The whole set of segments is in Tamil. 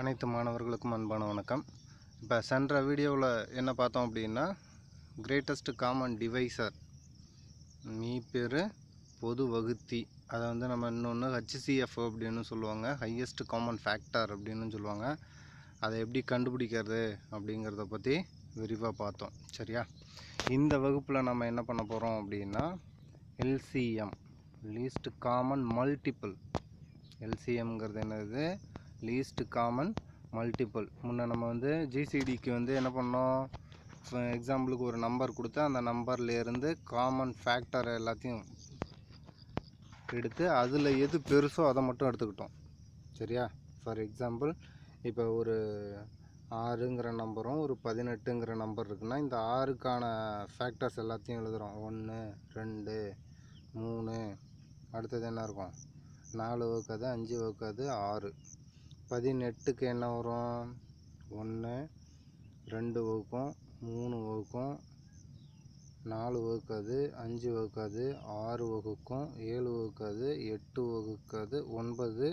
அனைத்து மாணவர்களுக்கும் அன்பான வணக்கம். இப்போ சென்ற வீடியோவில் என்ன பார்த்தோம் அப்படின்னா, கிரேட்டஸ்ட் காமன் டிவைசர் மீப்பெரு பொது வகுத்தி, அதை வந்து நம்ம இன்னொன்று HCF அப்படின்னு சொல்லுவாங்க, ஹையஸ்ட் காமன் ஃபேக்டர் அப்படின்னு சொல்லுவாங்க. அதை எப்படி கண்டுபிடிக்கிறது அப்படிங்கிறத பற்றி விரிவாக பார்த்தோம். சரியா? இந்த வகுப்பில் நம்ம என்ன பண்ண போகிறோம் அப்படின்னா, LCM லீஸ்ட் காமன் மல்டிபிள். LCMங்கிறது என்னது? Least common multiple. முன்னே நம்ம வந்து ஜிசிடிக்கு வந்து என்ன பண்ணோம், எக்ஸாம்பிளுக்கு ஒரு நம்பர் கொடுத்து அந்த நம்பர்லேருந்து காமன் ஃபேக்டர் எல்லாத்தையும் எடுத்து அதில் எது பெருசோ அதை மட்டும் எடுத்துக்கிட்டோம். சரியா? ஃபார் எக்ஸாம்பிள் இப்போ ஒரு 6ங்கிற நம்பரும் ஒரு 18ங்கிற நம்பர் இருக்குன்னா, இந்த 6க்கான ஃபேக்டர்ஸ் எல்லாத்தையும் எழுதுகிறோம். 1 2 3, அடுத்தது என்ன இருக்கும், 4 வகுக்காது, 5 வகுக்காது, 6. 18க்கு என்ன வரும், 1 2 வகுக்கும், 3 வகுக்கும், 4 வகுக்காது, 5 வகுக்காது, 6 வகுக்கும், 7 வகுக்காது, 8 வகுக்காது, 9,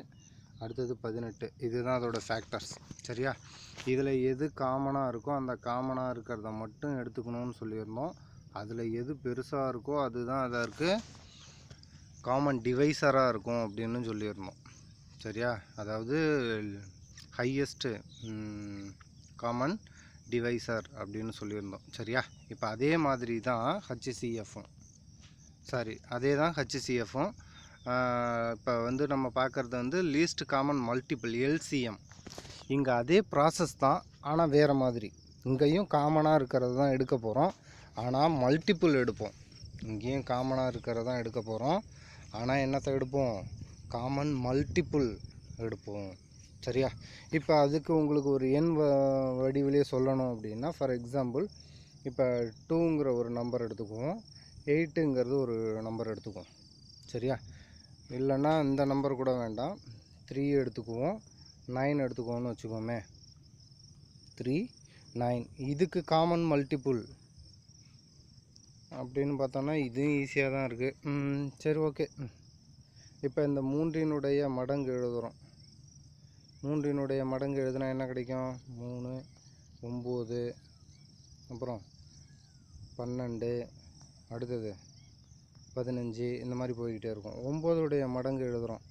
அடுத்தது 18. இதுதான் அதோட ஃபேக்டர்ஸ். சரியா? இதில் எது காமனாக இருக்கோ அந்த காமனாக இருக்கிறத மட்டும் எடுத்துக்கணும்னு சொல்லியிருந்தோம். அதில் எது பெருசாக இருக்கோ அதுதான் அதற்கு காமன் டிவைசராக இருக்கும் அப்படின்னு சொல்லியிருந்தோம். சரியா? அதாவது ஹையஸ்ட்டு காமன் டிவைசர் அப்படின்னு சொல்லியிருந்தோம். சரியா? இப்போ அதே மாதிரி தான் HCFும், அதே தான் HCFும். இப்போ வந்து நம்ம பார்க்குறது வந்து லீஸ்ட் காமன் மல்டிபிள், LCM. இங்கே அதே ப்ராசஸ் தான், ஆனால் வேறு மாதிரி. இங்கேயும் காமனாக இருக்கிறது தான் எடுக்க போகிறோம், ஆனால் மல்டிபிள் எடுப்போம். இங்கேயும் காமனாக இருக்கிறது தான் எடுக்க போகிறோம், ஆனால் என்னத்தை எடுப்போம், காமன் மல்டிபிள் எடுப்போம். சரியா? இப்போ அதுக்கு உங்களுக்கு ஒரு எண் வடிவிலே சொல்லணும் அப்படின்னா, ஃபார் எக்ஸாம்பிள் இப்போ 2ங்கிற ஒரு நம்பர் எடுத்துக்குவோம், 8ங்கிறது ஒரு நம்பர் எடுத்துக்குவோம். சரியா? இல்லைன்னா இந்த நம்பர் கூட வேண்டாம், 3 எடுத்துக்குவோம், 9 எடுத்துக்குவோம்னு வச்சுக்கோமே. 3 9 இதுக்கு காமன் மல்டிபிள் அப்படின்னு பார்த்தோன்னா இதுவும் ஈஸியாக தான் இருக்குது. சரி, ஓகே. இப்போ இந்த 3னுடைய மடங்கு எழுதுகிறோம். 3னுடைய மடங்கு எழுதுனா என்ன கிடைக்கும், 3 9, அப்புறம் 12, அடுத்தது 15, இந்த மாதிரி போய்கிட்டே இருக்கும். 9உடைய மடங்கு எழுதுகிறோம்,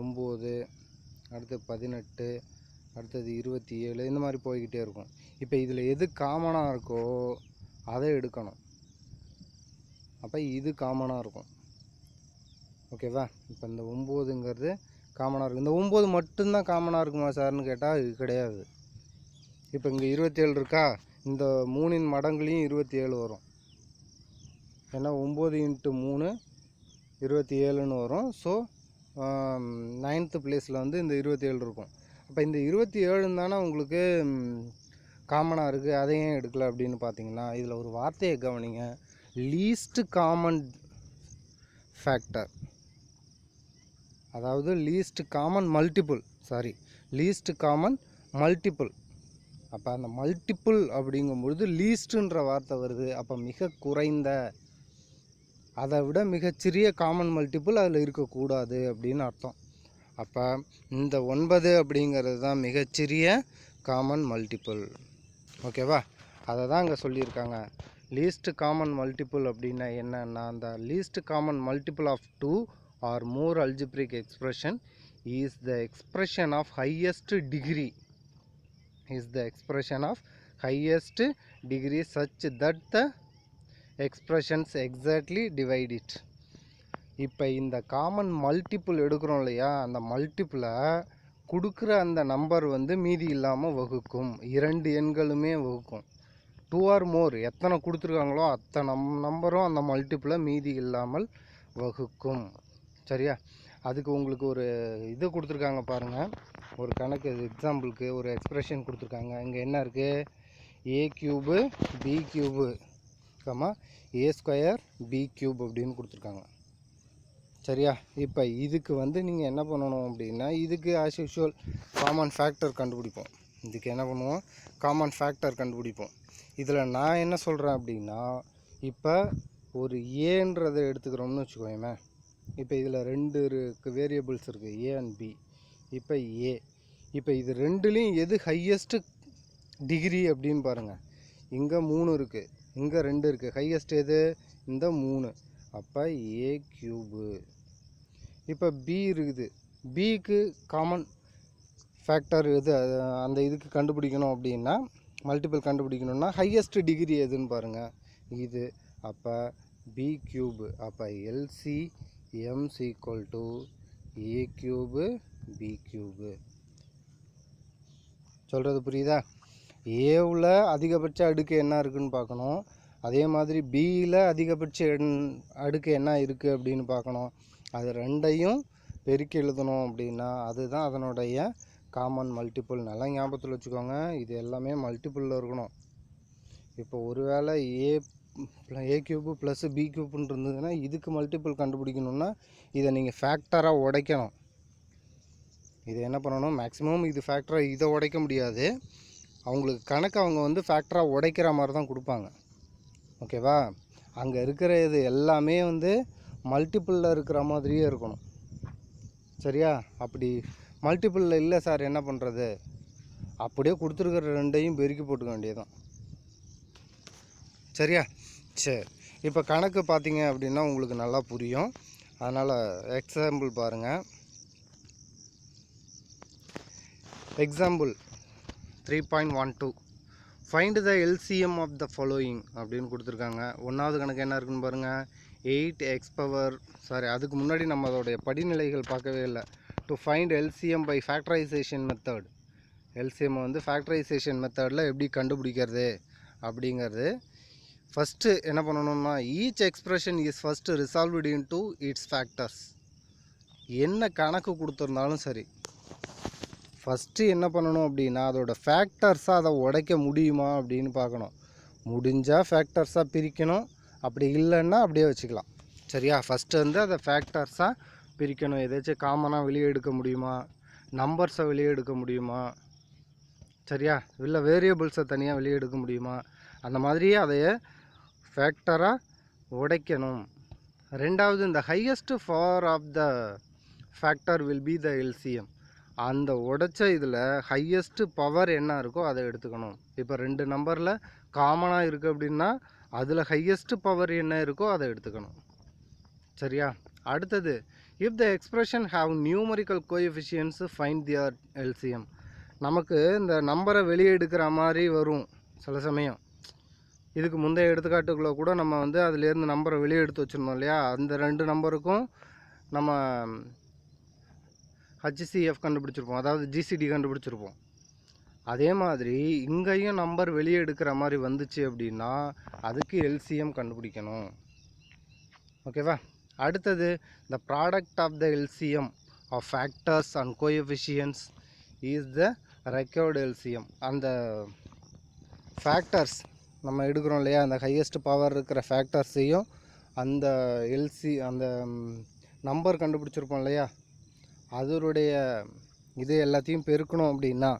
9, அடுத்து 18, அடுத்தது 27, இந்த மாதிரி போய்கிட்டே இருக்கும். இப்போ இதில் எது காமனாக இருக்கோ அதை எடுக்கணும். அப்போ இது காமனாக இருக்கும். ஓகேவா? இப்போ இந்த 9ங்கிறது காமனாக இருக்குது. இந்த 9 மட்டும்தான் காமனாக இருக்குமா சார்னு கேட்டால் இது கிடையாது. இப்போ இங்கே 27 இருக்கா, இந்த 3ன் மடங்குலேயும் 27 வரும். ஏன்னா 9 × 3 27ன்னு வரும். ஸோ 9th பிளேஸில் வந்து இந்த 27 இருக்கும். அப்போ இந்த 27 தானே உங்களுக்கு காமனாக இருக்குது, அதையும் எடுக்கல அப்படின்னு பார்த்தீங்கன்னா, இதில் ஒரு வார்த்தையை கவனிங்க, லீஸ்ட் காமன் ஃபேக்டர். அதாவது least common multiple, least common multiple. அப்போ அந்த மல்டிபிள் அப்படிங்கும்பொழுது லீஸ்ட்டுன்ற வார்த்தை வருது. அப்போ மிக குறைந்த, அதை விட மிகச்சிறிய காமன் மல்டிபிள் அதில் இருக்கக்கூடாது அப்படின்னு அர்த்தம். அப்போ இந்த 9 அப்படிங்கிறது தான் மிகச்சிறிய காமன் மல்டிபிள். ஓகேவா? அதை தான் இங்கே சொல்லியிருக்காங்க. லீஸ்ட் காமன் மல்டிபிள் அப்படின்னா என்னன்னா, அந்த least common multiple of 2 or more algebraic expression is the expression of highest degree, such that the expressions exactly divide it. இப்போ இந்த காமன் மல்டிபிள் எடுக்கிறோம் இல்லையா, அந்த மல்டிபிளை கொடுக்குற அந்த நம்பர் வந்து மீதி இல்லாமல் வகுக்கும். 2 எண்களுமே வகுக்கும். 2 or more எத்தனை கொடுத்துருக்காங்களோ அத்தனை நம்பரும் அந்த மல்டிபிளை மீதி இல்லாமல் வகுக்கும். சரியா? அதுக்கு உங்களுக்கு ஒரு இது கொடுத்துருக்காங்க பாருங்கள், ஒரு கணக்கு எக்ஸாம்பிளுக்கு ஒரு எக்ஸ்பிரஷன் கொடுத்துருக்காங்க. இங்கே என்ன இருக்குது, a³ b³ a² b³ அப்படின்னு கொடுத்துருக்காங்க. சரியா? இப்போ இதுக்கு வந்து நீங்கள் என்ன பண்ணணும் அப்படின்னா, இதுக்கு ஆஸ் யூஷுவல் காமன் ஃபேக்டர் கண்டுபிடிப்போம். இதுக்கு என்ன பண்ணுவோம், காமன் ஃபேக்டர் கண்டுபிடிப்போம். இதில் நான் என்ன சொல்கிறேன் அப்படின்னா, இப்போ ஒரு ஏன்றதை எடுத்துக்கிறோம்னு வச்சுக்கோங்க. இப்போ இதில் 2 வேரியபிள்ஸ் இருக்குது, a and b. இப்போ இப்போ இது ரெண்டுலேயும் எது ஹையஸ்ட்டு டிகிரி அப்படின்னு பாருங்கள். இங்கே 3 இருக்குது, இங்கே 2 இருக்குது. ஹையஸ்ட் எது? இந்த 3. அப்போ a³ இப்போ b இருக்குது. bக்கு காமன் ஃபேக்டர் எது? அந்த இதுக்கு கண்டுபிடிக்கணும் அப்படின்னா, மல்டிபிள் கண்டுபிடிக்கணும்னா ஹையஸ்ட் டிகிரி எதுன்னு பாருங்கள், இது. அப்போ b³. அப்போ LCM = a³ b³. சொல்கிறது புரியுதா? ஏவில் அதிகபட்ச அடுக்கு என்ன இருக்குதுன்னு பார்க்கணும். அதே மாதிரி பியில் அதிகபட்ச அடுக்கு என்ன இருக்குது அப்படின்னு பார்க்கணும். அது ரெண்டையும் பெருக்கி எழுதணும் அப்படின்னா அதுதான் அதனுடைய காமன் மல்டிபிள். நல்லா ஞாபகத்தில் வச்சுக்கோங்க, இது எல்லாமே மல்டிபிளில் இருக்கணும். இப்போ ஒருவேளை a³ ப்ளஸ் b³ இருந்ததுன்னா இதுக்கு மல்டிபிள் கண்டுபிடிக்கணுன்னா இதை நீங்கள் ஃபேக்டராக உடைக்கணும். இதை என்ன பண்ணணும், மேக்ஸிமம் இது ஃபேக்டராக இதை உடைக்க முடியாது. அவங்களுக்கு கணக்கு அவங்க வந்து ஃபேக்டராக உடைக்கிற மாதிரி தான் கொடுப்பாங்க. ஓகேவா? அங்கே இருக்கிற இது எல்லாமே வந்து மல்டிப்பிளில் இருக்கிற மாதிரியே இருக்கணும். சரியா? அப்படி மல்டிப்பிளில் இல்லை சார், என்ன பண்ணுறது? அப்படியே கொடுத்துருக்கிற ரெண்டையும் பெருக்கி போட்டுக்க வேண்டியதுதான். சரியா? சரி, இப்போ கணக்கு பார்த்தீங்க அப்படின்னா உங்களுக்கு நல்லா புரியும். அதனால் எக்ஸாம்பிள் பாருங்கள். Example 3.12 find the LCM of the following அப்படின்னு கொடுத்துருக்காங்க. 1வது கணக்கு என்ன இருக்குன்னு பாருங்கள். 8x⁻, அதுக்கு முன்னாடி நம்ம அதோடைய படிநிலைகள் பார்க்கவே இல்லை. To find LCM by factorization method. LCM வந்து ஃபேக்டரைசேஷன் மெத்தடில் எப்படி கண்டுபிடிக்கிறது அப்படிங்கிறது. ஃபஸ்ட்டு என்ன பண்ணணும்னா, each expression is first resolved into its factors. என்ன கணக்கு கொடுத்துருந்தாலும் சரி, ஃபஸ்ட்டு என்ன பண்ணணும் அப்படின்னா அதோட ஃபேக்டர்ஸாக அதை உடைக்க முடியுமா அப்படின்னு பார்க்கணும். முடிஞ்சால் ஃபேக்டர்ஸாக பிரிக்கணும், அப்படி இல்லைன்னா அப்படியே வச்சுக்கலாம். சரியா? ஃபஸ்ட்டு வந்து அதை ஃபேக்டர்ஸாக பிரிக்கணும். ஏதாச்சும் காமனாக வெளியே எடுக்க முடியுமா, நம்பர்ஸை வெளியே எடுக்க முடியுமா, சரியா, இல்லை வேரியபிள்ஸை தனியாக வெளியே எடுக்க முடியுமா, அந்த மாதிரியே அதைய ஃபேக்டராக உடைக்கணும். ரெண்டாவது, இந்த highest power of the factor will be the LCM. அந்த உடைச்ச இதில் ஹையஸ்ட்டு பவர் என்ன இருக்கோ அதை எடுத்துக்கணும். இப்போ 2 நம்பரில் காமனாக இருக்குது அப்படின்னா அதில் ஹையஸ்ட்டு பவர் என்ன இருக்கோ அதை எடுத்துக்கணும். சரியா? அடுத்தது, if the expression have numerical coefficients find their LCM. நமக்கு இந்த நம்பரை வெளியே எடுக்கிற மாதிரி வரும் சில சமயம். இதுக்கு முந்தைய எடுத்துக்காட்டுக்குள்ளே கூட நம்ம வந்து அதுலேருந்து நம்பரை வெளியே எடுத்து வச்சுருந்தோம் இல்லையா? அந்த 2 நம்பருக்கும் நம்ம HCF கண்டுபிடிச்சிருப்போம், அதாவது GCD கண்டுபிடிச்சிருப்போம். அதே மாதிரி இங்கேயும் நம்பர் வெளியே எடுக்கிற மாதிரி வந்துச்சு அப்படின்னா அதுக்கு LCM கண்டுபிடிக்கணும். ஓகேவா? அடுத்தது, the product of the LCM of factors and coefficients is the record LCM. அந்த ஃபேக்டர்ஸ் நம்ம எடுக்கிறோம் இல்லையா, அந்த ஹையஸ்ட் பவர் இருக்கிற ஃபேக்டர்ஸையும் அந்த அந்த நம்பர் கண்டுபிடிச்சிருப்போம் இல்லையா, அதனுடைய இது எல்லாத்தையும் பெருக்கணும் அப்படின்னா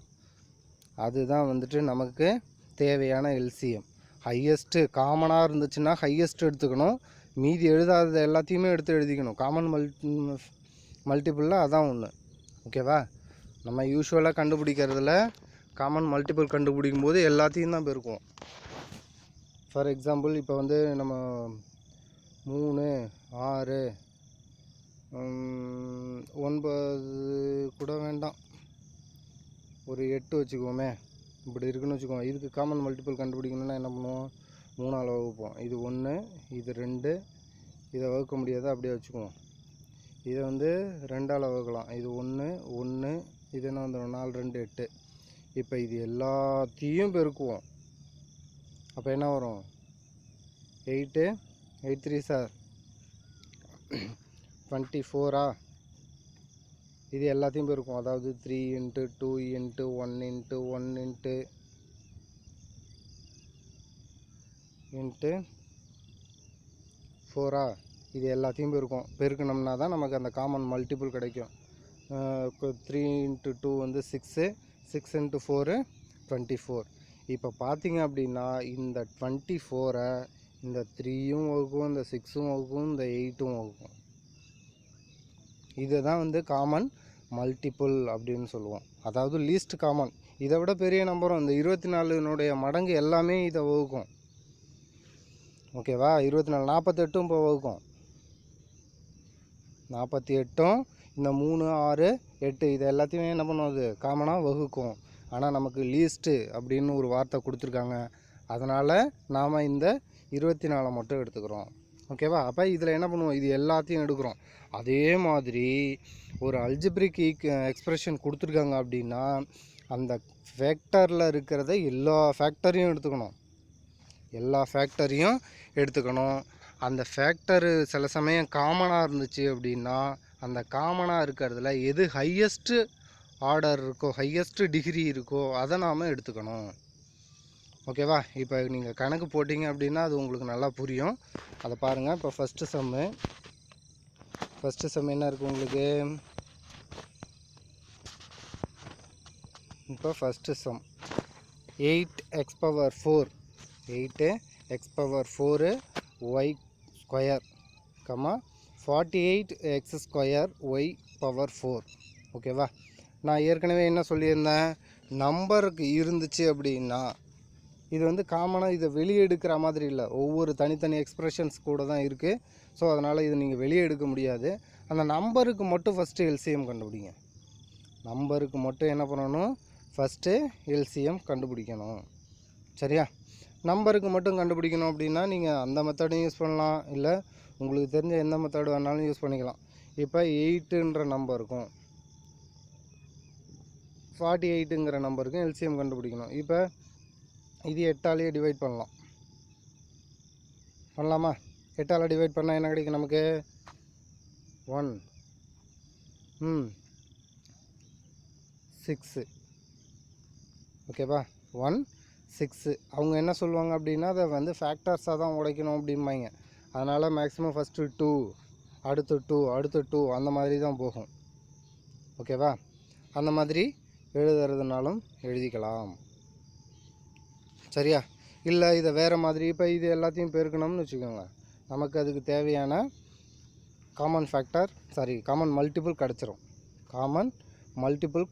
அதுதான் வந்துட்டு நமக்கு தேவையான LCM. ஹையஸ்ட்டு காமனாக இருந்துச்சுன்னா ஹையஸ்ட் எடுத்துக்கணும், மீதி எழுதாதது எல்லாத்தையுமே எடுத்து எழுதிக்கணும். காமன் மல்டிபிளில் அதான் ஒன்று. ஓகேவா? நம்ம யூஸ்வலாக கண்டுபிடிக்கிறதுல காமன் மல்டிபிள் கண்டுபிடிக்கும் போது எல்லாத்தையும் தான் பெருக்குவோம். ஃபார் எக்ஸாம்பிள், இப்போ வந்து நம்ம 3, 6, 9 கூட வேண்டாம், ஒரு 8 வச்சுக்குவோமே. இப்படி இருக்குன்னு வச்சுக்கோங்க. இதுக்கு காமன் மல்டிபிள் கண்டுபிடிக்கணும்னா என்ன பண்ணுவோம், 3ஆல் வகுப்போம். இது 1, இது 2, இதை வகுக்க முடியாது, அப்படியே வச்சுக்குவோம். இதை வந்து 2ஆல் வகுக்கலாம். இது 1, 1, இது என்ன வந்துடும், 4, 2, 8. இப்போ இது எல்லாத்தையும் பெருக்குவோம். அப்போ என்ன வரும், 8, 8 3 சார் 24. இது எல்லாத்தையும் பெருக்கும், அதாவது 3 × 2 × 1 × 1 × 4. இது எல்லாத்தையும் பெருக்கணும்னா தான் நமக்கு அந்த காமன் மல்டிபிள் கிடைக்கும். 3 × 2 வந்து 6, 6 × 4 24. இப்போ பார்த்தீங்க அப்படின்னா இந்த 24 இந்த 3யும் வகுக்கும், இந்த 6ம் வகுக்கும், இந்த 8ம் வகுக்கும். இதை தான் வந்து காமன் மல்டிபிள் அப்படின்னு சொல்லுவோம். அதாவது லீஸ்ட் காமன். இதை விட பெரிய நம்பரும் இந்த 24 மடங்கு எல்லாமே இதை வகுக்கும். ஓகேவா? 24 48 இப்போ வகுக்கும். 48 இந்த 3 6 8 இது எல்லாத்தையுமே என்ன பண்ணும், அது காமனாக வகுக்கும். ஆனால் நமக்கு லீஸ்ட்டு அப்படின்னு ஒரு வார்த்தை கொடுத்துருக்காங்க. அதனால் நாம் இந்த 24 மட்டும் எடுத்துக்கிறோம். ஓகேவா? அப்போ இதில் என்ன பண்ணுவோம், இது எல்லாத்தையும் எடுக்கிறோம். அதே மாதிரி ஒரு அல்ஜிப்ரிக் எக்ஸ்பிரஷன் கொடுத்துருக்காங்க அப்படின்னா அந்த ஃபேக்டரில் இருக்கிறத எல்லா ஃபேக்டரையும் எடுத்துக்கணும். அந்த ஃபேக்டரு சில சமயம் காமனாக இருந்துச்சு அப்படின்னா அந்த காமனாக இருக்கிறதுல எது ஹையஸ்ட்டு ஆர்டர் இருக்கோ, ஹையஸ்ட்டு டிகிரி இருக்கோ அதை நாம் எடுத்துக்கணும். ஓகேவா? இப்போ நீங்கள் கணக்கு போட்டிங்க அப்படின்னா அது உங்களுக்கு நல்லா புரியும். அதை பாருங்கள். இப்போ ஃபஸ்ட்டு சம் என்ன இருக்குது உங்களுக்கு? இப்போ first some 8x power 4 8x power 4 y square 48x square y power 4. ஓகேவா? நான் ஏற்கனவே என்ன சொல்லியிருந்தேன், நம்பருக்கு இருந்துச்சு அப்படின்னா இது வந்து காமனாக இதை வெளியே எடுக்கிற மாதிரி இல்லை, ஒவ்வொரு தனித்தனி எக்ஸ்ப்ரெஷன்ஸ் கூட தான் இருக்குது. ஸோ அதனால் இது நீங்கள் வெளியே எடுக்க முடியாது. அந்த நம்பருக்கு மட்டும் ஃபஸ்ட்டு எல்சிஎம் கண்டுபிடிங்க. நம்பருக்கு மட்டும் என்ன பண்ணணும், ஃபஸ்ட்டு எல்சிஎம் கண்டுபிடிக்கணும். சரியா? நம்பருக்கு மட்டும் கண்டுபிடிக்கணும் அப்படின்னா நீங்கள் அந்த மெத்தடும் யூஸ் பண்ணலாம், இல்லை உங்களுக்கு தெரிஞ்ச எந்த மெத்தடு வேணாலும் யூஸ் பண்ணிக்கலாம். இப்போ 8ன்ற நம்பருக்கும் 48ங்கிற நம்பருக்கும் எல்சிஎம் கண்டுபிடிக்கணும். இப்போ இது 8ஆலேயே டிவைட் பண்ணலாமா? 8ஆல் டிவைட் பண்ணால் என்ன கிடைக்கும் நமக்கு? 1 6. ஓகேவா? 1 6. அவங்க என்ன சொல்லுவாங்க அப்படின்னா அதை வந்து ஃபேக்டர்ஸாக தான் உடைக்கணும் அப்படிம்பாங்க. அதனால் மேக்ஸிமம் ஃபஸ்ட்டு 2 அடுத்து 2 அடுத்து 2 அந்த மாதிரி தான் போகும். ஓகேவா? அந்த மாதிரி எழுதுறதுனாலும் எழுதிக்கலாம். சரியா? இல்லை இதை வேறு மாதிரி இப்போ இது எல்லாத்தையும் பெருக்கணும்னு வச்சுக்கோங்க, நமக்கு அதுக்கு தேவையான காமன் மல்டிபிள்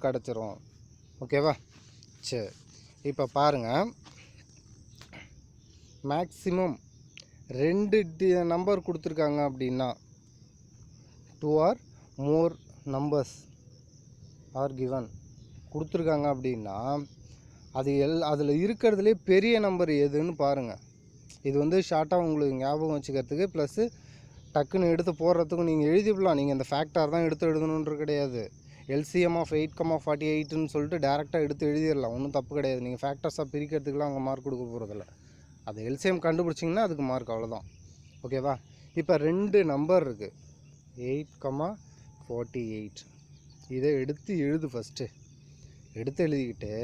கிடச்சிரும். ஓகேவா? சரி, இப்போ பாருங்கள். மேக்ஸிமம் 2 நம்பர் கொடுத்துருக்காங்க அப்படின்னா 2 or more numbers are given கொடுத்துருக்காங்க அப்படின்னா அதில் இருக்கிறதுலே பெரிய நம்பர் எதுன்னு பாருங்கள். இது வந்து ஷார்ட்டாக உங்களுக்கு ஞாபகம் வச்சுக்கிறதுக்கு ப்ளஸ்ஸு டக்குன்னு எடுத்து போடுறதுக்கும் நீங்கள் எழுதிவிடலாம். நீங்கள் இந்த ஃபேக்டர் தான் எடுத்து எழுதணுன்றது கிடையாது. எல்சிஎம் ஆஃப் 8,48ன்னு சொல்லிட்டு டேரெக்டாக எடுத்து எழுதிடலாம், ஒன்றும் தப்பு கிடையாது. நீங்கள் ஃபேக்டர்ஸாக பிரிக்கிறதுக்குலாம் அங்கே மார்க் கொடுக்க போகிறதில்ல. அது எல்சிஎம் கண்டுபிடிச்சிங்கன்னா அதுக்கு மார்க், அவ்வளோதான். ஓகேவா? இப்போ 2 நம்பர் இருக்குது, 8,48. இதை ஃபஸ்ட்டு எடுத்து எழுதிக்கிட்டு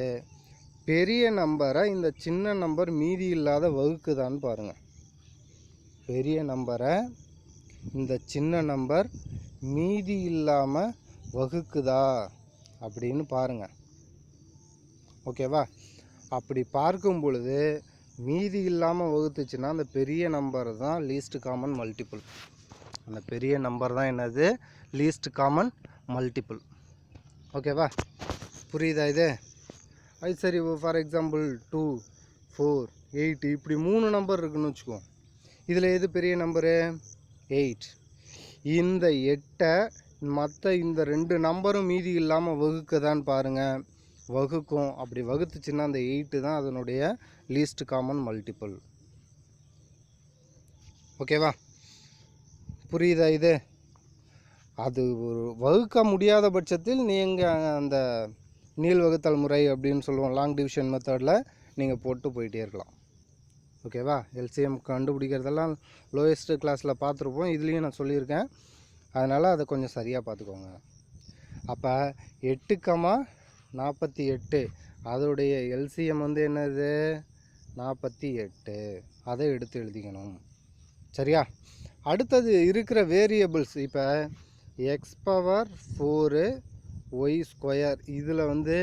பெரிய நம்பரை இந்த சின்ன நம்பர் மீதி இல்லாத வகுக்குதான்னு பாருங்கள். பெரிய நம்பரை இந்த சின்ன நம்பர் மீதி இல்லாமல் வகுக்குதா அப்படின்னு பாருங்கள். ஓகேவா? அப்படி பார்க்கும் பொழுது மீதி இல்லாமல் வகுத்துச்சுன்னா அந்த பெரிய நம்பர் தான் லீஸ்ட் காமன் மல்டிபிள். அந்த பெரிய நம்பர் தான் என்னது? Least common multiple. ஓகேவா? புரியுதா இது? அது சரி. ஃபார் எக்ஸாம்பிள் 2 4 8 இப்படி 3 நம்பர் இருக்குன்னு வச்சுக்கோ. இதில் எது பெரிய நம்பரு? 8. இந்த 8ஐ மற்ற இந்த 2 நம்பரும் மீதி இல்லாமல் வகுக்குதான்னு பாருங்கள். வகுக்கும். அப்படி வகுத்துச்சுன்னா அந்த 8 தான் அதனுடைய லீஸ்ட் காமன் மல்டிபிள். ஓகேவா? புரியுதா இது? அது ஒரு வகுக்க முடியாத பட்சத்தில் நீங்கள் அந்த நீள் வகுத்தல் முறை அப்படின்னு சொல்லுவோம், லாங் டிவிஷன் மெத்தடில் நீங்கள் போட்டு போயிட்டே இருக்கலாம். ஓகேவா? எல்சிஎம் கண்டுபிடிக்கிறதெல்லாம் லோயஸ்ட்டு கிளாஸில் பார்த்துருப்போம், இதுலேயும் நான் சொல்லியிருக்கேன். அதனால் அதை கொஞ்சம் சரியாக பார்த்துக்கோங்க. அப்போ 8,48 அதோடைய எல்சிஎம் வந்து என்னது? 48. அதை எடுத்து எழுதிக்கணும். சரியா? அடுத்தது இருக்கிற வேரியபிள்ஸ், இப்போ எக்ஸ் பவர் 4 ஒய் ஸ்கொயர், இதில் வந்து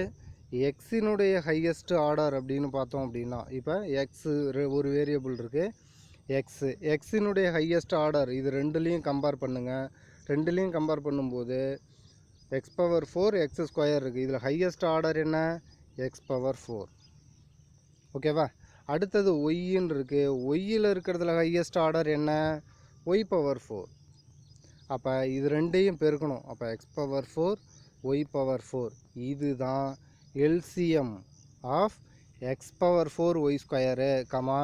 எக்ஸினுடைய ஹையஸ்ட் ஆர்டர் அப்படின்னு பார்த்தோம் அப்படின்னா, இப்போ எக்ஸு ஒரு வேரியபிள் இருக்குது, எக்ஸினுடைய ஹையஸ்ட் ஆர்டர், இது ரெண்டுலேயும் கம்பேர் பண்ணுங்கள். ரெண்டுலேயும் கம்பேர் பண்ணும்போது எக்ஸ் பவர் 4 எக்ஸ் ஸ்கொயர் இருக்குது. இதில் ஹையஸ்ட் ஆர்டர் என்ன? X power 4. ஓகேவா? அடுத்தது ஒய்ன்னு இருக்குது. ஒய்யில் இருக்கிறதுல ஹையஸ்ட் ஆர்டர் என்ன? Y power 4. அப்போ இது ரெண்டையும் பெருக்கணும். அப்போ எக்ஸ் பவர் 4 ஒய் பவர் 4 இதுதான் LCM of x power 4 y square comma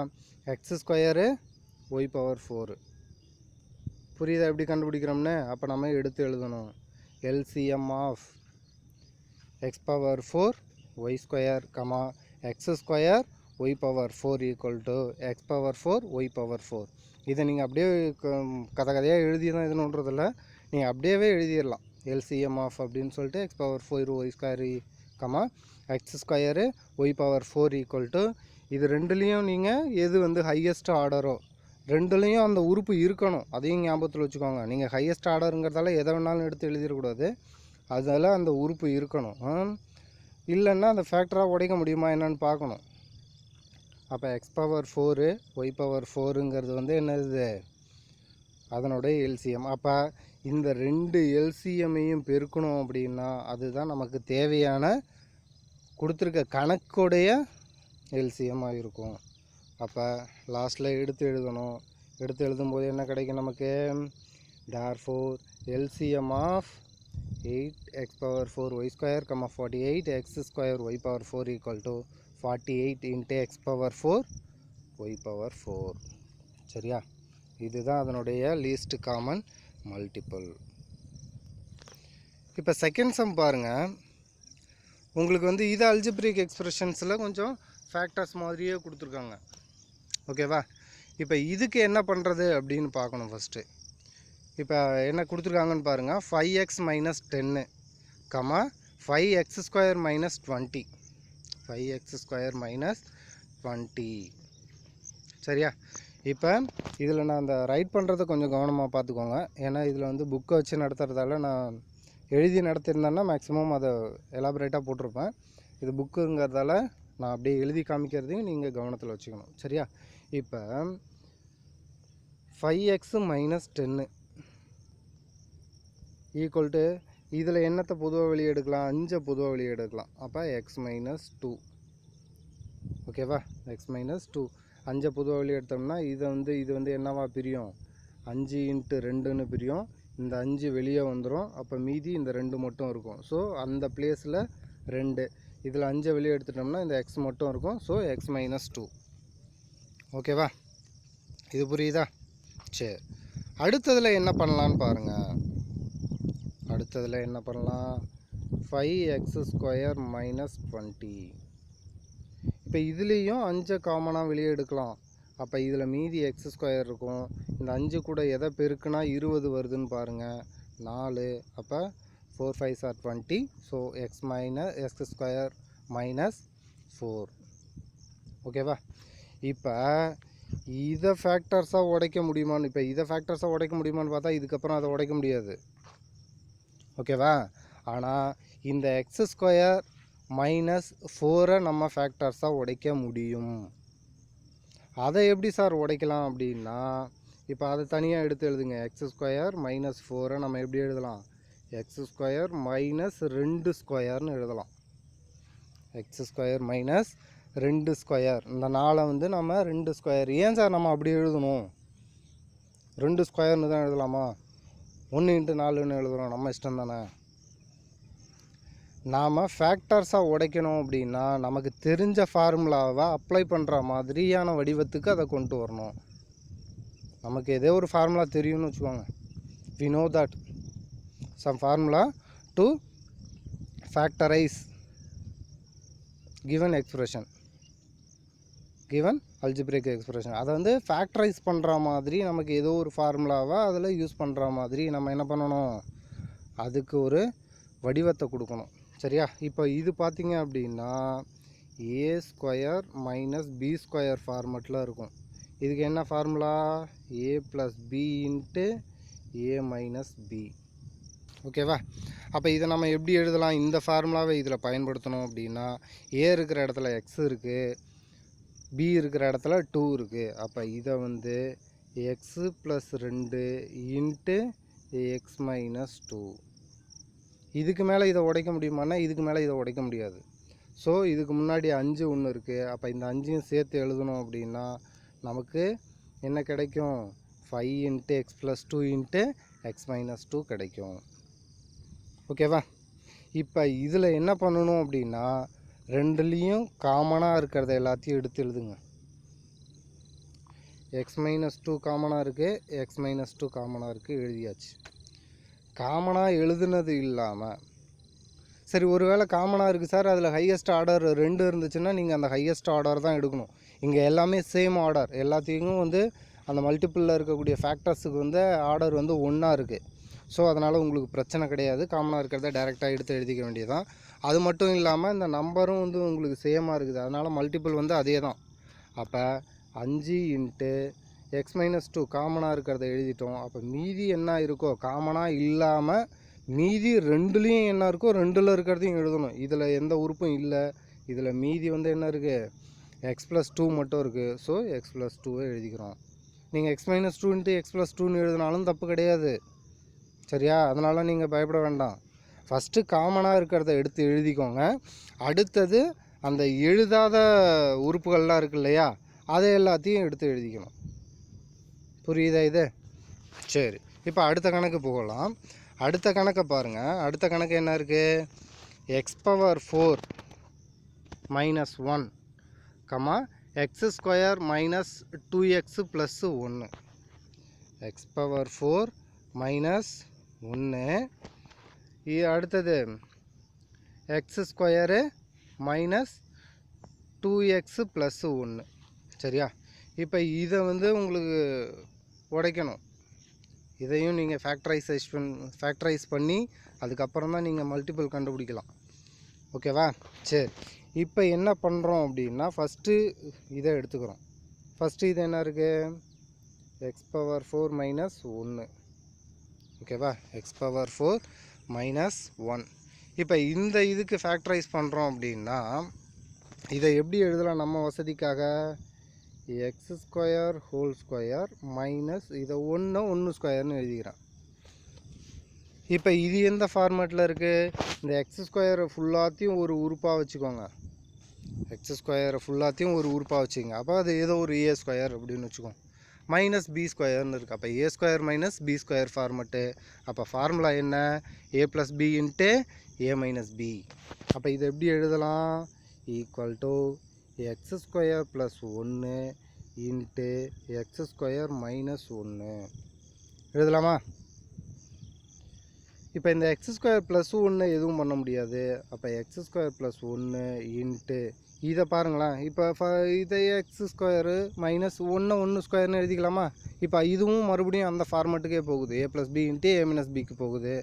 x square y power 4. புரியுதா எப்படி கண்டுபிடிக்கிறோம்னு? அப்போ நம்ம எடுத்து எழுதணும். LCM of x power 4 y square comma x square y power 4 equal to x power 4 y power 4. இதை நீங்கள் அப்படியே கதையாக எழுதி தான் எதுனுன்றதில்ல, நீங்கள் அப்படியே எழுதிடலாம். எல்சிஎம் ஆஃப் அப்படின்னு சொல்லிட்டு x power 4 y square comma x square y power 4 equal to இது ரெண்டுலேயும் நீங்கள் எது வந்து ஹையஸ்ட் ஆர்டரோ ரெண்டுலேயும் அந்த உறுப்பு இருக்கணும். அதையும் ஞாபகத்தில் வச்சுக்கோங்க. நீங்கள் ஹையஸ்ட் ஆர்டருங்கிறதால எதை வேணாலும் எடுத்து எழுதிடக்கூடாது. அதில் அந்த உறுப்பு இருக்கணும். இல்லைன்னா அந்த ஃபேக்டராக உடைக்க முடியுமா என்னன்னு பார்க்கணும். அப்போ எக்ஸ் பவர் 4 ஒய் பவர் 4ங்கிறது வந்து என்னது? அதனுடைய எல்சிஎம். அப்போ இந்த ரெண்டு எல்சிஎம்மையும் பெருக்கணும் அப்படின்னா அதுதான் நமக்கு தேவையான கொடுத்துருக்க கணக்குடைய எல்சிஎம்மாக இருக்கும். அப்போ லாஸ்ட்டில் எடுத்து எழுதணும். எடுத்து எழுதும்போது என்ன கிடைக்கும் நமக்கு? therefore LCM of 8 x power 4 y square comma 48 x square y power 4 equal to 48 into x power 4 y power 4. சரியா? இதுதான் அதனுடைய லீஸ்ட் காமன் மல்டிபிள். இப்போ செகண்ட் சம் பாருங்கள். உங்களுக்கு வந்து இது அல்ஜிப்ரிக் எக்ஸ்பிரஷன்ஸில் கொஞ்சம் ஃபேக்டர்ஸ் மாதிரியே கொடுத்துருக்காங்க. ஓகேவா? இப்போ இதுக்கு என்ன பண்ணுறது அப்படின்னு பார்க்கணும் ஃபஸ்ட்டு. இப்போ என்ன கொடுத்துருக்காங்கன்னு பாருங்கள். 5x minus 10 comma 5x square minus 20. 5x square minus 20. சரியா? இப்போ இதில் நான் அந்த ரைட் பண்ணுறதை கொஞ்சம் கவனமாக பார்த்துக்கோங்க. ஏன்னா இதில் வந்து புக்கை வச்சு நடத்துகிறதால நான் எழுதி நடத்திருந்தேன்னா மேக்ஸிமம் அதை எலாபரேட்டாக போட்டிருப்பேன். இது புக்குங்கிறதால நான் அப்படியே எழுதி காமிக்கிறதையும் நீங்கள் கவனத்தில் வச்சுக்கணும். சரியா? இப்போ 5x மைனஸ் 10 ஈக்குவல் டு இதில் என்னத்தை பொதுவாக வெளியே எடுக்கலாம்? 5 பொதுவாக வெளியே எடுக்கலாம். அப்போ எக்ஸ் மைனஸ் 2. ஓகேவா? எக்ஸ் மைனஸ் 2 5 பொதுவாக வெளியே எடுத்தோம்னா இது வந்து என்னவா பிரியும்? 5 இன்ட்டு 2ன்னு பிரியும். இந்த 5 வெளியே வந்துடும். அப்போ மீதி இந்த 2 மட்டும் இருக்கும். ஸோ அந்த பிளேஸில் 2 இதில் 5 வெளியே எடுத்துட்டோம்னா இந்த எக்ஸ் மட்டும் இருக்கும். So X minus 2. ஓகேவா? இது புரியுதா? சரி, அடுத்ததில் என்ன பண்ணலான்னு பாருங்கள். அடுத்ததில் என்ன பண்ணலாம்? 5x square minus 20. இப்போ இதுலேயும் 5 காமனாக வெளியே எடுக்கலாம். அப்போ இதில் மீதி எக்ஸ் ஸ்கொயர் இருக்கும். இந்த 5 கூட எதை பெருக்குனா 20 வருதுன்னு பாருங்கள். 4. அப்போ 4 5s are 20. So X square minus 4. ஓகேவா? இப்போ இதை ஃபேக்டர்ஸாக உடைக்க முடியுமான்னு பார்த்தா இதுக்கப்புறம் அதை உடைக்க முடியாது. ஓகேவா? ஆனால் இந்த எக்ஸ் ஸ்கொயர் மைனஸ் 4 நம்ம ஃபேக்டர்ஸாக உடைக்க முடியும். அதை எப்படி சார் உடைக்கலாம் அப்படின்னா, இப்போ அதை தனியாக எடுத்து எழுதுங்க. எக்ஸ் ஸ்கொயர் மைனஸ் 4 நம்ம எப்படி எழுதலாம்? எக்ஸ் ஸ்கொயர் மைனஸ் 2 ஸ்கொயர்னு எழுதலாம். X square minus 2 square. இந்த 4 வந்து நம்ம 2 ஸ்கொயர். ஏன் சார் நம்ம அப்படி எழுதணும்? 2 ஸ்கொயர்னு தான் எழுதலாமா? 1 இன்ட்டு 4ன்னு எழுதுகிறோம். நம்ம இஷ்டம் தானே. நாம் ஃபேக்டர்ஸாக உடைக்கணும் அப்படின்னா நமக்கு தெரிஞ்ச ஃபார்முலாவை அப்ளை பண்ணுற மாதிரியான வடிவத்துக்கு அதை கொண்டு வரணும். நமக்கு ஏதோ ஒரு ஃபார்முலா தெரியும்னு வச்சுக்கோங்க. we know that some formula to factorize given expression, given algebraic expression. அதை வந்து ஃபேக்டரைஸ் பண்ணுற மாதிரி நமக்கு ஏதோ ஒரு ஃபார்முலாவை அதில் யூஸ் பண்ணுற மாதிரி நம்ம என்ன பண்ணணும்? அதுக்கு ஒரு வடிவத்தை கொடுக்கணும். சரியா? இப்போ இது பார்த்திங்க அப்படின்னா ஏ ஸ்கொயர் மைனஸ் பி ஸ்கொயர் ஃபார்மெட்டில் இருக்கும். இதுக்கு என்ன ஃபார்முலா? ஏ ப்ளஸ் பி இன்ட்டு ஏ மைனஸ் பி. ஓகேவா? அப்போ இதை நம்ம எப்படி எழுதலாம்? இந்த ஃபார்முலாவை இதில் பயன்படுத்தணும் அப்படின்னா ஏ இருக்கிற இடத்துல எக்ஸ் இருக்குது, பி இருக்கிற இடத்துல 2 இருக்குது. அப்போ இதை வந்து x plus 2 into X minus 2. இதுக்கு மேலே இதை உடைக்க முடியுமானா இதுக்கு மேலே இதை உடைக்க முடியாது. ஸோ இதுக்கு முன்னாடி 5 ஒன்று இருக்குது. அப்போ இந்த 5ஐயும் சேர்த்து எழுதணும் அப்படின்னா நமக்கு என்ன கிடைக்கும்? 5 × x + 2 × x - 2 கிடைக்கும். ஓகேவா? இப்போ இதில் என்ன பண்ணணும் அப்படின்னா ரெண்டுலேயும் காமனாக இருக்கிறத எல்லாத்தையும் எடுத்து எழுதுங்க. x - 2 காமனாக இருக்குது, x - 2 காமனாக இருக்குது, எழுதியாச்சு. காமனாக எழுதுனது இல்லாமல் சரி ஒருவேளை காமனாக இருக்குது சார், அதில் ஹையஸ்ட் ஆர்டர் 2 இருந்துச்சுன்னா நீங்கள் அந்த ஹையஸ்ட் ஆர்டர் தான் எடுக்கணும். இங்கே எல்லாமே சேம் ஆர்டர், எல்லாத்தையும் வந்து அந்த மல்டிப்பிளில் இருக்கக்கூடிய ஃபேக்டர்ஸுக்கு வந்து ஆர்டர் வந்து ஒன்றா இருக்குது. ஸோ அதனால் உங்களுக்கு பிரச்சனை கிடையாது. காமனாக இருக்கிறத டைரெக்டாக எடுத்து எழுதிக்க வேண்டியதான். அது மட்டும் இல்லாமல் இந்த நம்பரும் வந்து உங்களுக்கு சேமாக இருக்குது, அதனால் மல்டிப்பிள் வந்து அதே தான். அப்போ 5 × x - 2 காமனாக இருக்கிறத எழுதிட்டோம். அப்போ மீதி என்ன இருக்கோ காமனாக இல்லாமல் மீதி ரெண்டுலேயும் என்ன இருக்கோ ரெண்டில் இருக்கிறதையும் எழுதணும். இதில் எந்த உறுப்பும் இல்லை. இதில் மீதி வந்து என்ன இருக்குது? x + 2 மட்டும் இருக்குது. ஸோ x + 2 எழுதிக்கிறோம். நீங்கள் x - 2 × x + 2ன்னு எழுதினாலும் தப்பு கிடையாது. சரியா? அதனால் நீங்கள் பயப்பட வேண்டாம். ஃபஸ்ட்டு காமனாக இருக்கிறத எடுத்து எழுதிக்கோங்க. அடுத்தது அந்த எழுதாத உறுப்புகள்லாம் இருக்கு இல்லையா, அதை எல்லாத்தையும் எடுத்து எழுதிக்கணும். புரியுதா இது? சரி, இப்போ அடுத்த கணக்கு போகலாம். அடுத்த கணக்கை பாருங்கள். அடுத்த கணக்கு என்ன இருக்குது? x⁴ - 1, x² - 2x + 1. x⁴ - 1. அடுத்தது x² - 2x + 1. சரியா? இப்போ இதை வந்து உங்களுக்கு உடைக்கணும். இதையும் நீங்கள் ஃபேக்டரைஸ் பண்ணி அதுக்கப்புறம் தான் நீங்கள் மல்டிபிள் கண்டுபிடிக்கலாம். ஓகேவா? சரி, இப்போ என்ன பண்ணுறோம் அப்படின்னா ஃபஸ்ட்டு இதை எடுத்துக்கிறோம். ஃபஸ்ட்டு இது என்ன இருக்குது? x⁴ - 1. ஓகேவா? x⁴ - 1. இப்போ இந்த இதுக்கு ஃபேக்டரைஸ் பண்ணுறோம் அப்படின்னா இதை எப்படி எழுதலாம் நம்ம வசதிக்காக? x² - இதை 1² எழுதிக்கிறேன். இப்போ இது எந்த ஃபார்மேட்டில் இருக்குது? இந்த x² ஃபுல்லாத்தையும் ஒரு உறுப்பாக வச்சுக்கோங்க. x² ஃபுல்லாத்தையும் ஒரு உறுப்பாக வச்சுக்கோங்க. அப்போ அது ஏதோ ஒரு a² அப்படின்னு வச்சுக்கோங்க. -b² இருக்குது. அப்போ a² - b² ஃபார்மெட்டு. அப்போ ஃபார்முலா என்ன? a + b × a - b. அப்போ இதை எப்படி எழுதலாம்? = x² + 1 × x² - 1 எழுதலாமா? இப்போ இந்த x² + 1 எதுவும் பண்ண முடியாது. அப்போ x² + 1 இதை பாருங்களேன். இப்போ இதை x² - 1² எழுதிக்கலாமா? இப்போ இதுவும் மறுபடியும் அந்த ஃபார்மேட்டுக்கே போகுது. a + b × a - bக்கு போகுது.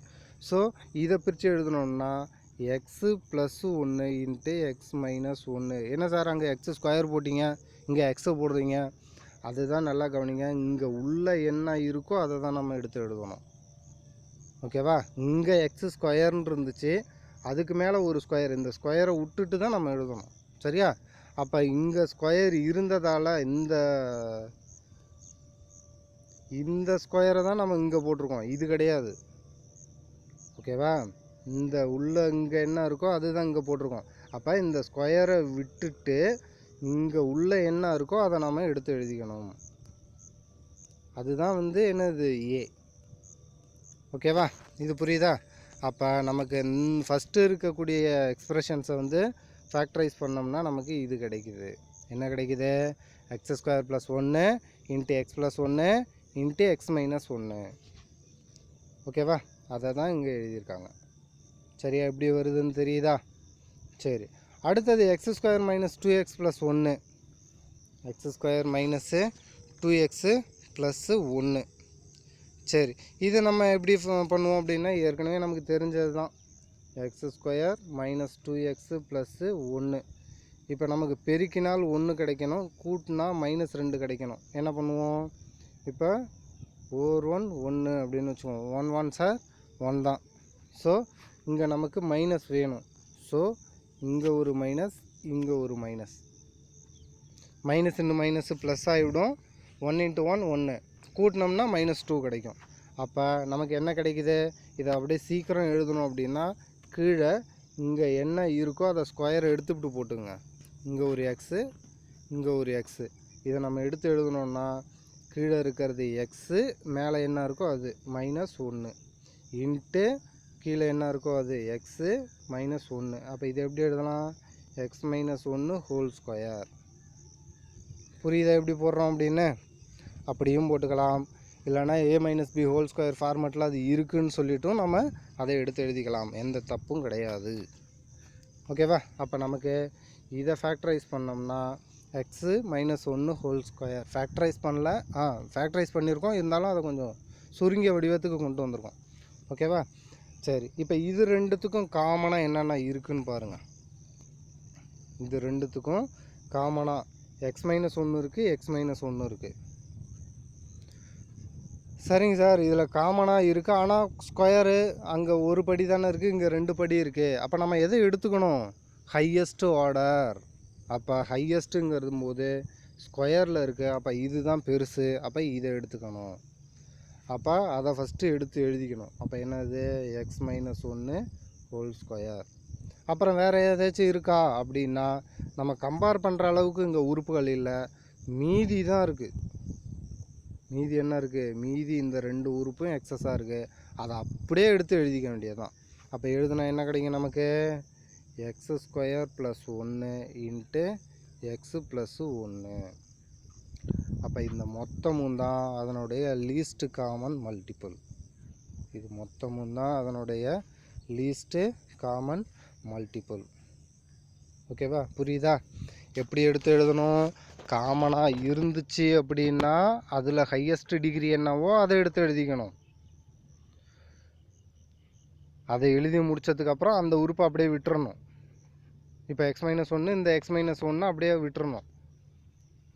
ஸோ இதை பிரித்து எழுதணும்னா x + 1 × x - 1. என்ன சார் அங்கே x² போட்டிங்க, இங்கே x போடுறீங்க? அதுதான் நல்லா கவனிங்க. இங்கே உள்ள என்ன இருக்கோ அதை தான் நம்ம எடுத்து எழுதணும். ஓகேவா? இங்கே x² இருந்துச்சு, அதுக்கு மேலே ஒரு ஸ்கொயர், இந்த ஸ்கொயரை விட்டுட்டு தான் நம்ம எழுதணும். சரியா? அப்போ இங்கே ஸ்கொயர் இருந்ததால் இந்த ஸ்கொயரை தான் நம்ம இங்கே போட்டிருக்கோம், இது கிடையாது. ஓகேவா? இந்த உள்ள இங்கே என்ன இருக்கோ அதுதான் இங்கே போட்டிருக்கோம். அப்போ இந்த ஸ்கொயரை விட்டுட்டு இங்கே உள்ள என்ன இருக்கோ அதை நம்ம எடுத்து எழுதிக்கணும். அதுதான் வந்து என்னது ஏ. ஓகேவா? இது புரியுதா? அப்போ நமக்கு ஃபஸ்ட்டு இருக்கக்கூடிய எக்ஸ்ப்ரெஷன்ஸை வந்து ஃபேக்டரைஸ் பண்ணோம்னா நமக்கு இது கிடைக்குது. என்ன கிடைக்குது? x² + 1 × x + 1 × x - 1. ஓகேவா? அதை தான் இங்கே எழுதியிருக்காங்க. சரியா? எப்படி வருதுன்னு தெரியுதா? சரி, அடுத்தது x² - 2x + 1. x² - 2x + 1. சரி, இது நம்ம எப்படி பண்ணுவோம் அப்படின்னா ஏற்கனவே நமக்கு தெரிஞ்சது தான். x² - 2x + 1. இப்போ நமக்கு பெருக்கினால் 1 கிடைக்கணும், கூட்டினா -2 கிடைக்கணும். என்ன பண்ணுவோம்? இப்போ 4 1 1 அப்படின்னு வச்சுக்கோங்க. 1 1 சார் 1 தான். ஸோ இங்கே நமக்கு மைனஸ் வேணும். ஸோ இங்கே ஒரு மைனஸ், இங்கே ஒரு minus. Minus into minus plus ஆகிவிடும். 1 × 1 1 கூட்டினோம்னா -2 கிடைக்கும். அப்போ நமக்கு என்ன கிடைக்குது? இதை அப்படியே சீக்கிரம் எழுதணும் அப்படின்னா கீழே இங்கே என்ன இருக்கோ அதை ஸ்கொயர் எடுத்துவிட்டு போட்டுங்க. இங்கே ஒரு எக்ஸு, இங்கே ஒரு எக்ஸு. இதை நம்ம எடுத்து எழுதணுன்னா கீழே இருக்கிறது எக்ஸு, மேலே என்ன இருக்கோ அது -1 இன்ட்டு கீழே என்ன இருக்கோ அது எக்ஸு -1. அப்போ இது எப்படி எழுதலாம்? x - 1 whole square. புரியுதா எப்படி போடுறோம் அப்படின்னு? அப்படியும் போட்டுக்கலாம். இல்லைனா a - b ஹோல் ஸ்கொயர் ஃபார்மேட்டில் அது இருக்குதுன்னு சொல்லிவிட்டும் நம்ம அதை எடுத்து எழுதிக்கலாம். எந்த தப்பும் கிடையாது. ஓகேவா? அப்போ நமக்கு இதை ஃபேக்டரைஸ் பண்ணோம்னா x - 1 ஹோல் ஸ்கொயர். ஃபேக்டரைஸ் பண்ணல, ஃபேக்டரைஸ் பண்ணியிருக்கோம், இருந்தாலும் அதை கொஞ்சம் சுருங்கிய வடிவத்துக்கு கொண்டு வந்திருக்கோம். ஓகேவா? சரி, இப்போ இது ரெண்டுத்துக்கும் காமனாக என்னென்ன இருக்குதுன்னு பாருங்கள். இது ரெண்டுத்துக்கும் காமனாக x - 1 இருக்குது, x - 1 இருக்குது. சரிங்க சார், இதில் காமனாக இருக்குது, ஆனால் ஸ்கொயரு அங்கே ஒரு படி தானே இருக்குது, இங்கே 2 படி இருக்குது. அப்போ நம்ம எதை எடுத்துக்கணும்? Highest order. அப்போ ஹையஸ்ட்டுங்கிறது போது ஸ்கொயரில் இருக்குது, அப்போ இதுதான் பெருசு, அப்போ இதை எடுத்துக்கணும். அப்போ அதை ஃபஸ்ட்டு எடுத்து எழுதிக்கணும். அப்போ என்னது? x - 1 whole square. அப்புறம் வேறு ஏதாச்சும் இருக்கா அப்படின்னா நம்ம கம்பேர் பண்ணுற அளவுக்கு இங்கே உறுப்புகள் இல்லை, மீதி தான் இருக்குது. மீதி என்ன இருக்குது? மீதி இந்த 2 உறுப்பும் எக்ஸஸாக இருக்குது, அதை அப்படியே எடுத்து எழுதிக்க வேண்டியதுதான். அப்போ எழுதுனா என்ன கிடைக்கும் நமக்கு? x² + 1 into x + 1. அப்போ இந்த மொத்தமும் தான் அதனுடைய லீஸ்ட்டு காமன் மல்டிபிள். இது மொத்தமும் தான் அதனுடைய லீஸ்ட்டு காமன் மல்டிபிள். ஓகேவா? புரியுதா? எப்படி எடுத்து எழுதணும்? காமனாக இருந்துச்சு அப்படின்னா அதில் ஹையஸ்ட் டிகிரி என்னவோ அதை எடுத்து எழுதிக்கணும். அதை எழுதி முடித்ததுக்கப்புறம் அந்த உறுப்பை அப்படியே விட்டுறணும். இப்போ x - 1, இந்த x - 1 அப்படியே விட்டுறணும்.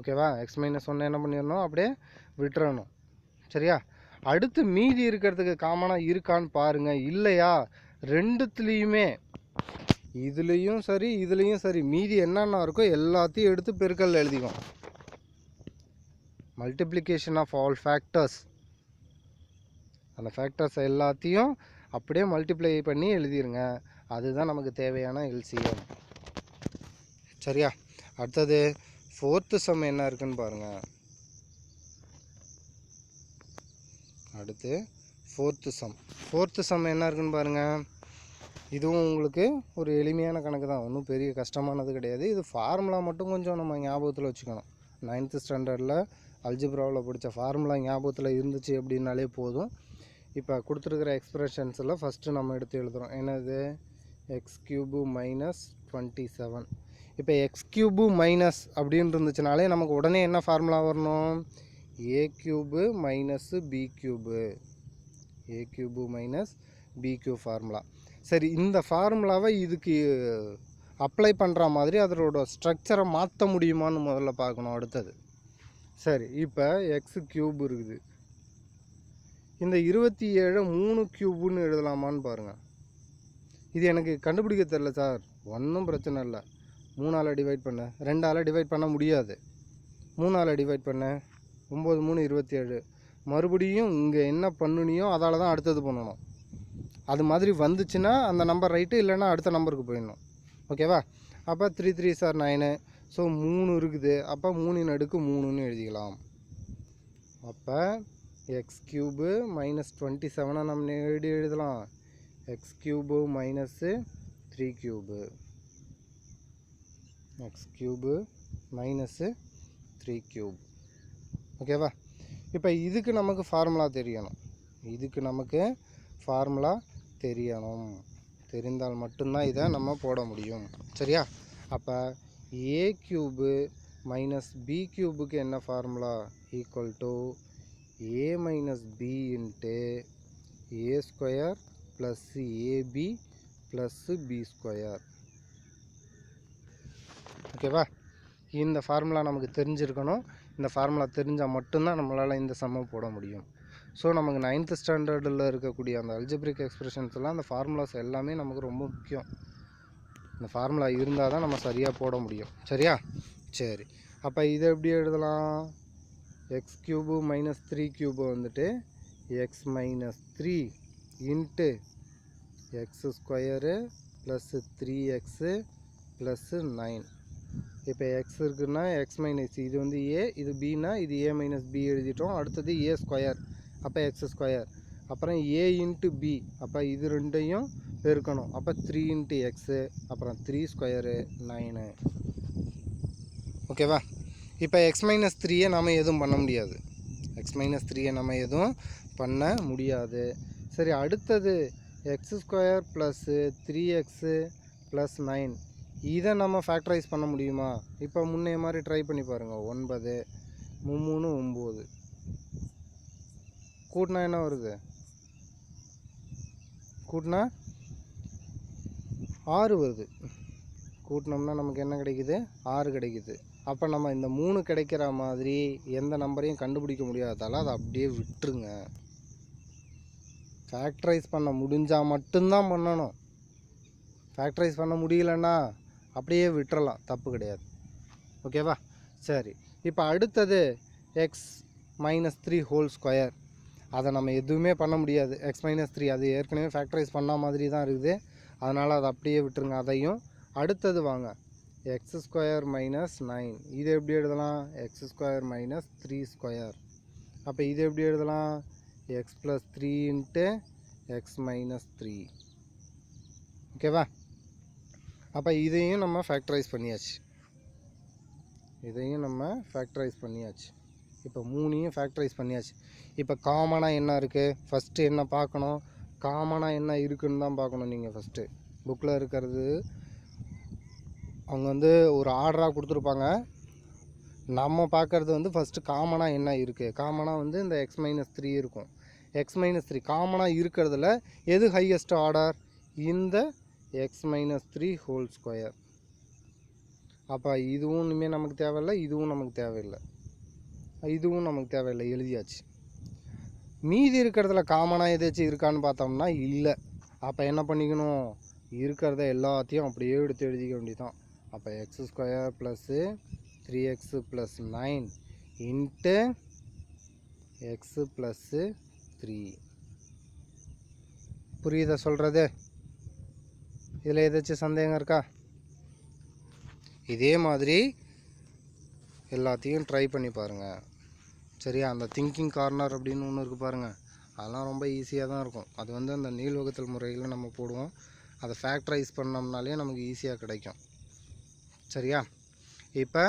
ஓகேவா? x - 1 என்ன பண்ணிடணும்? அப்படியே விட்டுறணும். சரியா? அடுத்து மீதி இருக்கிறதுக்கு காமனாக இருக்கான்னு பாருங்கள். இல்லையா, ரெண்டுத்துலேயுமே, இதுலேயும் சரி இதுலேயும் சரி, மீதி என்னென்ன இருக்கோ எல்லாத்தையும் எடுத்து பெருக்கல் எழுதிக்கும். Multiplication of all factors. அந்த ஃபேக்டர்ஸ் எல்லாத்தையும் அப்படியே மல்டிப்ளை பண்ணி எழுதிருங்க. அதுதான் நமக்கு தேவையான எல்சிஎம். சரியா? அடுத்தது 4th சம் என்ன இருக்குன்னு பாருங்கள். அடுத்து 4th சம் என்ன இருக்குன்னு பாருங்கள். இதுவும் உங்களுக்கு ஒரு எளிமையான கணக்கு தான், ஒன்றும் பெரிய கஷ்டமானது கிடையாது. இது ஃபார்முலா மட்டும் கொஞ்சம் நம்ம ஞாபகத்தில் வச்சுக்கணும். 9th ஸ்டாண்டர்டில் அல்ஜிப்ராவில் படித்த ஃபார்முலா ஞாபகத்தில் இருந்துச்சு அப்படின்னாலே போதும். இப்போ கொடுத்துருக்கிற எக்ஸ்பிரஷன்ஸில் ஃபஸ்ட்டு நம்ம எடுத்து எழுதுகிறோம். என்னது? x³ - 27. இப்போ x³ மைனஸ் அப்படின்னு இருந்துச்சுனாலே நமக்கு உடனே என்ன ஃபார்முலா வரணும்? a³ - b³ a³ - b³ formula. சரி, இந்த ஃபார்முலாவை இதுக்கு அப்ளை பண்ணுற மாதிரி அதோட ஸ்ட்ரக்சரை மாற்ற முடியுமான்னு முதல்ல பார்க்கணும். அடுத்தது சரி, இப்போ x³ இருக்குது, இந்த 27 3³ எழுதலாமான்னு பாருங்கள். இது எனக்கு கண்டுபிடிக்க தெரில சார். ஒன்றும் பிரச்சனை இல்லை. 3ஆல் டிவைட் பண்ண, 2ஆல் டிவைட் பண்ண முடியாது. 3ஆல் டிவைட் பண்ண 9 3 27. மறுபடியும் இங்கே என்ன பண்ணணியோ அதால் தான் அடுத்தது பண்ணணும். அது மாதிரி வந்துச்சுன்னா அந்த நம்பர் ரைட்டு, இல்லைன்னா அடுத்த நம்பருக்கு போயிடணும். ஓகேவா? அப்போ 3 3s are 9. ஸோ 3 இருக்குது. அப்போ 3 அடுக்கு 3ன்னு எழுதிக்கலாம். அப்போ x³ - 27 நம்ம எப்படி எழுதலாம்? x³ - 3³ x³ - 3³. ஓகேவா? இப்போ இதுக்கு நமக்கு ஃபார்முலா தெரியணும். தெரிந்தால் மட்டும்தான் இதை நம்ம போட முடியும். சரியா? அப்போ a³ - b³ என்ன formula? Equal to a - b into a² + ab + b². ஓகேவா? இந்த ஃபார்முலா நமக்கு தெரிஞ்சிருக்கணும். இந்த ஃபார்முலா தெரிஞ்சால் மட்டும்தான் நம்மளால் இந்த சம்மை போட முடியும். ஸோ நமக்கு 9th ஸ்டாண்டர்டில் இருக்கக்கூடிய அந்த அல்ஜிப்ரிக் எக்ஸ்பிரஷன்ஸ்லாம் அந்த ஃபார்முலாஸ் எல்லாமே நமக்கு ரொம்ப முக்கியம். இந்த ஃபார்முலா இருந்தால் தான் நம்ம சரியாக போட முடியும். சரியா? சரி, அப்போ இதை எப்படி எழுதலாம்? x³ - 3³ வந்துட்டு X minus 3 into X square plus 3x plus 9. இப்போ எக்ஸ் இருக்குன்னா எக்ஸ் மைனஸ் இது வந்து ஏ, இது பின்னா இது ஏ மைனஸ் பி எழுதிட்டோம். அடுத்தது ஏ ஸ்கொயர், அப்போ எக்ஸ் ஸ்கொயர். அப்புறம் ஏ இன்ட்டு பி, அப்போ இது ரெண்டையும் பெருக்கணும். அப்போ 3 இன்ட்டு எக்ஸு, அப்புறம் 3 ஸ்கொயரு 9. ஓகேவா? இப்போ எக்ஸ் மைனஸ் 3யை நம்ம எதுவும் பண்ண முடியாது. எக்ஸ் மைனஸ் 3யை நம்ம எதுவும் பண்ண முடியாது. சரி, அடுத்தது X square plus 3x plus 9, இதை நம்ம ஃபேக்டரைஸ் பண்ண முடியுமா? இப்போ முன்னே மாதிரி ட்ரை பண்ணி பாருங்கள். 9 3 9 கூட்டினா என்ன வருது? கூட்டினா 6 வருது. கூட்டினோம்னா நமக்கு என்ன கிடைக்குது? 6 கிடைக்குது. அப்போ நம்ம இந்த 3 கிடைக்கிற மாதிரி எந்த நம்பரையும் கண்டுபிடிக்க முடியாதால அதை அப்படியே விட்டுருங்க. ஃபேக்டரைஸ் பண்ண முடிஞ்சால் மட்டும்தான் பண்ணணும். ஃபேக்டரைஸ் பண்ண முடியலன்னா அப்படியே விட்டுறலாம், தப்பு கிடையாது. ஓகேவா? சரி, இப்போ அடுத்தது எக்ஸ் மைனஸ் 3 ஹோல் ஸ்கொயர். அதை நம்ம எதுவுமே பண்ண முடியாது. எக்ஸ் மைனஸ் 3 அது ஏற்கனவே ஃபேக்டரைஸ் பண்ண மாதிரி தான் இருக்குது. அதனால் அதை அப்படியே விட்டுருங்க. அதையும் அடுத்தது வாங்க, எக்ஸ் ஸ்கொயர் மைனஸ் 9, இது எப்படி எழுதலாம்? X square minus 3 square. அப்போ இது எப்படி எழுதலாம்? X plus 3 into X minus 3. ஓகேவா? அப்போ இதையும் நம்ம ஃபேக்டரைஸ் பண்ணியாச்சு. இப்போ 3ஐயும் ஃபேக்டரைஸ் பண்ணியாச்சு. இப்போ காமனாக என்ன இருக்குது? ஃபஸ்ட்டு என்ன பார்க்கணும்? காமனாக என்ன இருக்குன்னு தான் பார்க்கணும். நீங்கள் ஃபஸ்ட்டு புக்கில் இருக்கிறது அவங்க வந்து ஒரு ஆர்டராக கொடுத்துருப்பாங்க. நம்ம பார்க்குறது வந்து ஃபஸ்ட்டு காமனாக என்ன இருக்குது. காமனாக வந்து இந்த எக்ஸ் மைனஸ் 3 இருக்கும். எக்ஸ் மைனஸ் 3 காமனாக இருக்கிறதுல எது ஹையஸ்ட் ஆர்டர்? இந்த எக்ஸ் மைனஸ் 3 ஹோல் ஸ்கொயர். அப்போ இதுவும் இனிமேல் நமக்கு தேவையில்லை, இதுவும் நமக்கு தேவையில்லை, எழுதியாச்சு. மீதி இருக்கிறதுல காமனாக எதாச்சும் இருக்கான்னு பார்த்தோம்னா இல்லை. அப்போ என்ன பண்ணிக்கணும்? இருக்கிறத எல்லாத்தையும் அப்படியே எடுத்து எழுதிக்க வேண்டியதான். அப்போ X square plus 3x plus 9 into x plus 3. புரியுதா சொல்கிறது? இதில் ஏதாச்சும் சந்தேகம் இருக்கா? இதே மாதிரி எல்லாத்தையும் ட்ரை பண்ணி பாருங்கள். சரியா? அந்த திங்கிங் கார்னர் அப்படின்னு ஒன்று இருக்குது பாருங்கள், அதெல்லாம் ரொம்ப ஈஸியாக தான் இருக்கும். அது வந்து அந்த நீள்வகுத்தல் முறையில் நம்ம போடுவோம். அதை ஃபேக்டரைஸ் பண்ணோம்னாலே நமக்கு ஈஸியாக கிடைக்கும். சரியா? இப்போ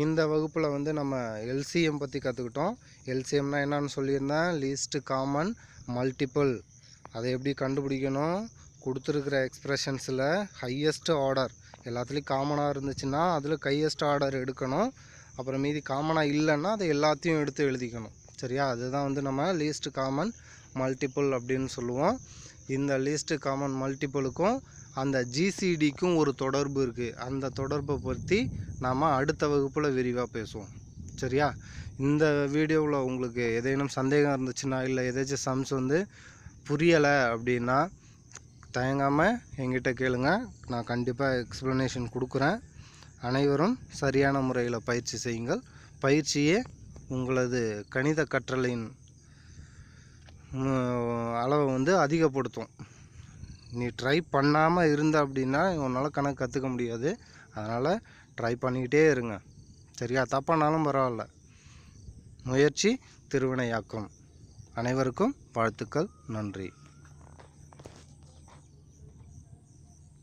இந்த வகுப்பில் வந்து நம்ம எல்சிஎம் பற்றி கற்றுக்கிட்டோம். எல்சிஎம்னா என்னன்னு சொல்லியிருந்தேன், லீஸ்ட் காமன் மல்டிபிள். அதை எப்படி கண்டுபிடிக்கணும்? கொடுத்துருக்கிற எக்ஸ்ப்ரெஷன்ஸில் ஹையஸ்ட் ஆர்டர் எல்லாத்துலேயும் காமனாக இருந்துச்சுன்னா அதில் ஹையஸ்ட் ஆர்டர் எடுக்கணும். அப்புறம் மீதி காமனாக இல்லைன்னா அதை எல்லாத்தையும் எடுத்து எழுதிக்கணும். சரியா? அதுதான் வந்து நம்ம லீஸ்ட் காமன் மல்டிபிள் அப்படின்னு சொல்லுவோம். இந்த லீஸ்ட் காமன் மல்டிபிளுக்கும் அந்த ஜிசிடிக்கும் ஒரு தொடர்பு இருக்குது. அந்த தொடர்பை பற்றி நாம் அடுத்த வகுப்பில் விரிவாக பேசுவோம். சரியா? இந்த வீடியோவில் உங்களுக்கு ஏதேனும் சந்தேகம் இருந்துச்சுன்னா, இல்லை ஏதாச்சும் சம்ஸ் வந்து புரியலை அப்படின்னா தயங்காமல் என்கிட்ட கேளுங்க. நான் கண்டிப்பாக எக்ஸ்ப்ளனேஷன் கொடுக்குறேன். அனைவரும் சரியான முறையில் பயிற்சி செய்யுங்கள். பயிற்சியே உங்களது கணித கற்றலின் அளவை வந்து அதிகப்படுத்தும். நீ ட்ரை பண்ணாமல் இருந்த அப்படின்னா உன்னால் கணக்கு கற்றுக்க முடியாது. அதனால் ட்ரை பண்ணிக்கிட்டே இருங்க. சரியா? தப்பானாலும் பரவாயில்ல, முயற்சி திருவினையாக்கும். அனைவருக்கும் வாழ்த்துக்கள். நன்றி.